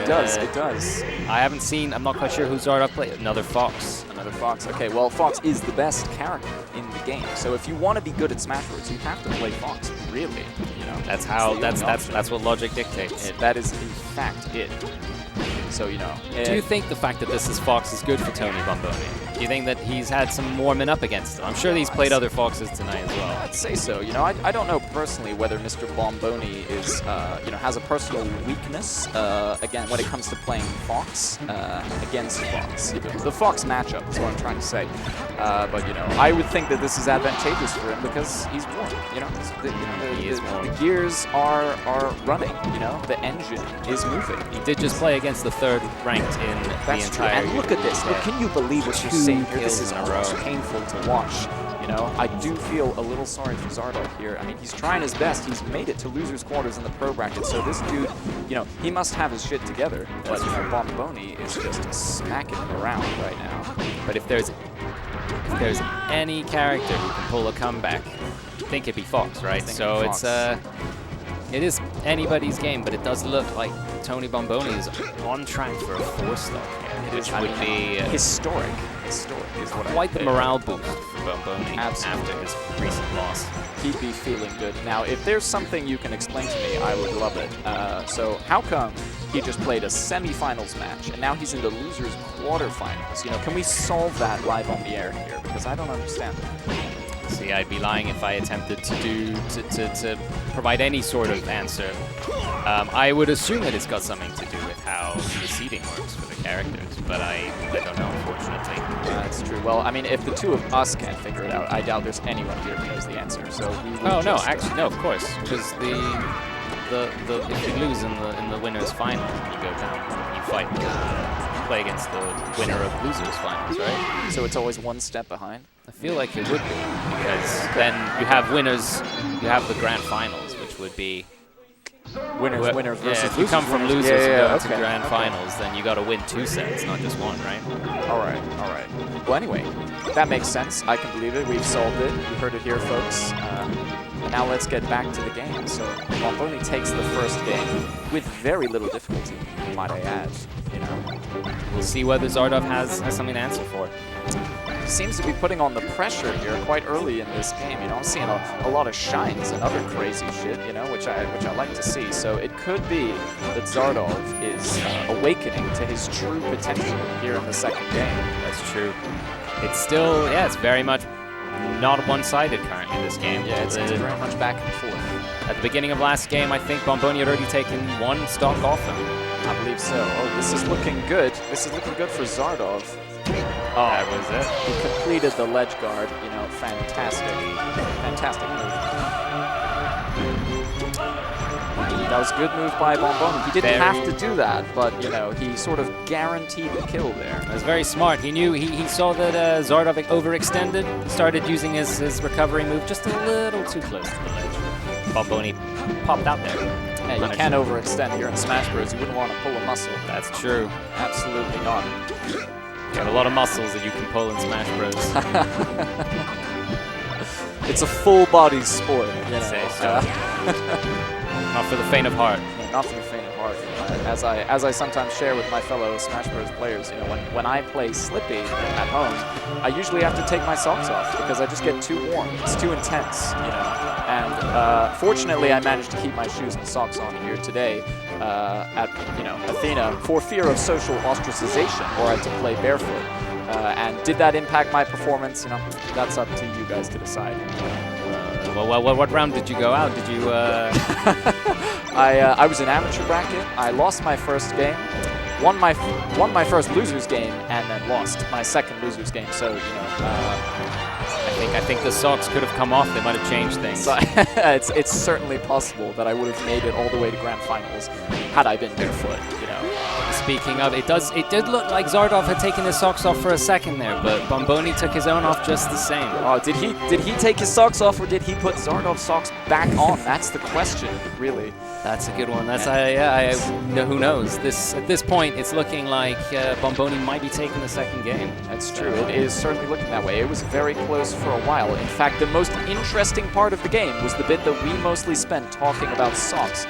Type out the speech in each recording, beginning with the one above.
does, it does. I haven't seen, I'm not quite sure who Xardov played. Another Fox. Another Fox. Okay, well, Fox is the best character in the game. So if you want to be good at Smash Bros, you have to play Fox, really. You know, That's how, that's what logic dictates. That is, in fact, it. So, you know. Do you think the fact that this is Fox is good for Tony Bomboni? Do you think that he's had some warming up against him? I'm sure he's played other Foxes tonight as well. I'd say so. You know, I don't know personally whether Mr. Bomboni is, you know, has a personal weakness, again, when it comes to playing Fox against Fox. The Fox matchup is what I'm trying to say. But, you know, I would think that this is advantageous for him because he's warm. You know, the gears are running. You know, the engine is moving. He did just play against the third ranked in the entire. And look at this. Look, can you believe what you're saying here? This is almost painful to watch. You know, I do feel a little sorry for Xardov here. I mean, he's trying his best. He's made it to losers' quarters in the pro bracket. So this dude, you know, he must have his shit together. But you know, Bomboni is just smacking him around right now. But if there's any character who can pull a comeback, I think it'd be Fox, right? So Fox. It is anybody's game, but it does look like Tony Bomboni is on track for a 4-star here, which would be historic. Historic is what quite the morale boost for Bomboni after his recent loss. He'd be feeling good. Now, if there's something you can explain to me, I would love it. So how come he just played a semifinals match and now he's in the losers quarterfinals? You know, can we solve that live on the air here? Because I don't understand it. See, I'd be lying if I attempted to provide any sort of answer. I would assume that it's got something to do with how the seeding works for the characters, but I don't know, unfortunately. That's true. Well, I mean, if the two of us can't figure it out, I doubt there's anyone here who knows the answer. So we will actually, no, of course, because if you lose in the winners' final, you go down, you fight. Play against the winner of losers finals, right? So it's always one step behind? I feel like it would be, because then you have winners, you have the grand finals, which would be winners versus losers. If you come from losers and go to grand finals, then you got to win 2 sets, not just one, right? All right. Well, anyway, that makes sense. I can believe it. We've solved it. You heard it here, folks. Now let's get back to the game. So Bomboni takes the first game with very little difficulty, might I add. You know, we'll see whether Xardov has something to answer for. Seems to be putting on the pressure here quite early in this game. You know, I'm seeing a lot of shines and other crazy shit, you know, which I like to see. So it could be that Xardov is awakening to his true potential here in the second game. That's true. It's still, it's very much not one-sided currently, this game. Yeah, it's very much back and forth. At the beginning of last game, I think Bomboni had already taken 1 stock off him. I believe so. Oh, this is looking good. This is looking good for Xardov. Oh, that was it. He completed the ledge guard. You know, fantastic move. That was a good move by Bomboni. He didn't have to do that, but, you know, he sort of guaranteed the kill there. That was very smart. He knew, he saw that Xardov overextended, started using his recovery move just a little too close to the ledge. Bomboni popped out there. Yeah, you can't overextend here in Smash Bros. You wouldn't want to pull a muscle. That's true. Absolutely not. You have a lot of muscles that you can pull in Smash Bros. It's a full-body sport, you know. Say so. Not for the faint of heart. Yeah, not for the faint of heart. As I sometimes share with my fellow Smash Bros. Players, you know, when I play Slippy at home, I usually have to take my socks off because I just get too warm. It's too intense, you know. And fortunately, I managed to keep my shoes and socks on here today at, you know, Athina for fear of social ostracization, or I had to play barefoot. And did that impact my performance? You know, that's up to you guys to decide. Well, what round did you go out? Did you? I was in amateur bracket. I lost my first game, won my first losers game, and then lost my second losers game. So, you know. I think the socks could have come off. They might have changed things. So it's certainly possible that I would have made it all the way to grand finals had I been barefoot. You know. Speaking of, it did look like Xardov had taken his socks off for a second there, but Bomboni took his own off just the same. Oh, did he take his socks off, or did he put Xardov's socks back on? That's the question, really. That's a good one. That's who knows? At this point, it's looking like Bomboni might be taking the second game. That's true. It is certainly looking that way. It was very close for a while. In fact, the most interesting part of the game was the bit that we mostly spent talking about socks.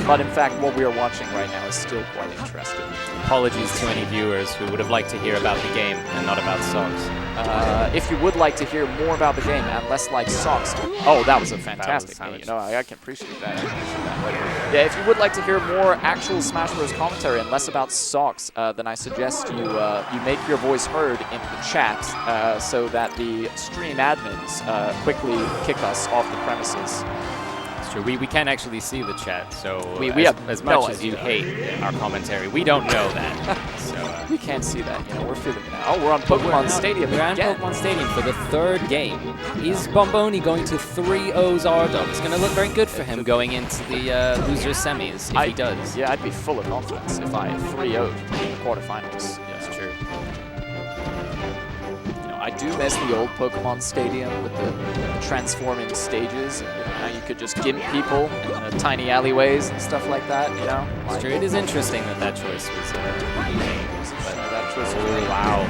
But in fact, what we are watching right now is still quite interesting. Apologies to any viewers who would have liked to hear about the game and not about socks. If you would like to hear more about the game and less like socks, oh, that was a fantastic game. You know, I can appreciate that. Yeah, if you would like to hear more actual Smash Bros. Commentary and less about socks, then I suggest you you make your voice heard in the chat so that the stream admins quickly kick us off the premises. It's true. We can't actually see the chat, so we have as much as you hate our commentary, we don't know that. So we can't see that. You know, we're feeling it now. Oh, we're on Pokemon Stadium We're on again. Pokemon Stadium for the third game. Is Bomboni going to 3-0 Xardov? It's going to look very good for him going into the loser semis if he does. Yeah, I'd be full of confidence if I 3-0'd in the quarterfinals. Yeah, that's true. I do miss the old Pokemon Stadium with the transforming stages. And, you know, how you could just gimp people in the tiny alleyways and stuff like that. You know, It's true. It is interesting that choice was made. That choice was really Wow.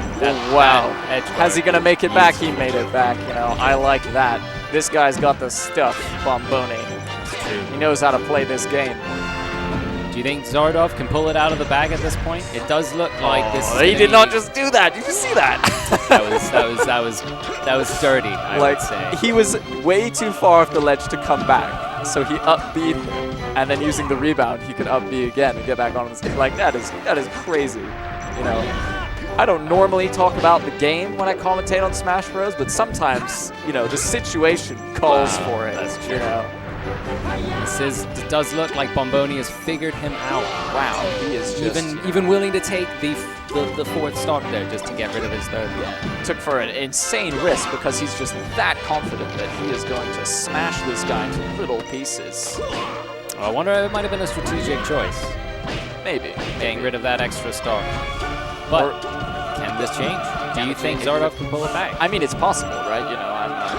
wow. Edge How's he gonna make it back? He made it back. You know, I like that. This guy's got the stuff, Bomboni. That's true. He knows how to play this game. Do you think Xardov can pull it out of the bag at this point? It does look like this. He did not just do that. Did you see that? that was dirty. I would say. He was way too far off the ledge to come back, so he up B, and then using the rebound, he could up B again and get back on the stage. Like that is crazy. You know, I don't normally talk about the game when I commentate on Smash Bros, but sometimes, you know, the situation calls for it. That's true. You know. It does look like Bomboni has figured him out. Wow, he is just even willing to take the fourth stock there just to get rid of his third. Yeah, took for an insane risk because he's just that confident that he is going to smash this guy into little pieces. Oh, I wonder if it might have been a strategic choice. Maybe. Getting rid of that extra stock. But can this change? Do you think Xardov can pull it back? I mean, it's possible, right? You know,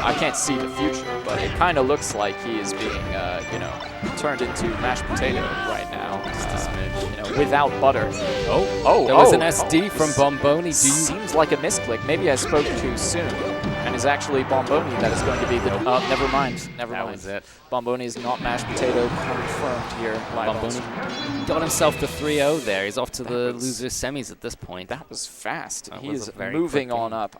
I can't see the future, but it kind of looks like he is being, you know, turned into mashed potato right now. Just a smidge. You know, without butter. There was an SD from Bomboni. Seems like a misclick. Maybe I spoke too soon. And it's actually Bomboni that is going to be the... never mind. Never mind. Was it. Bomboni is not mashed potato confirmed here. Bomboni got himself to 3-0 there. He's off to the loser semis at this point. That was fast. That He was is a very moving quick on game. up.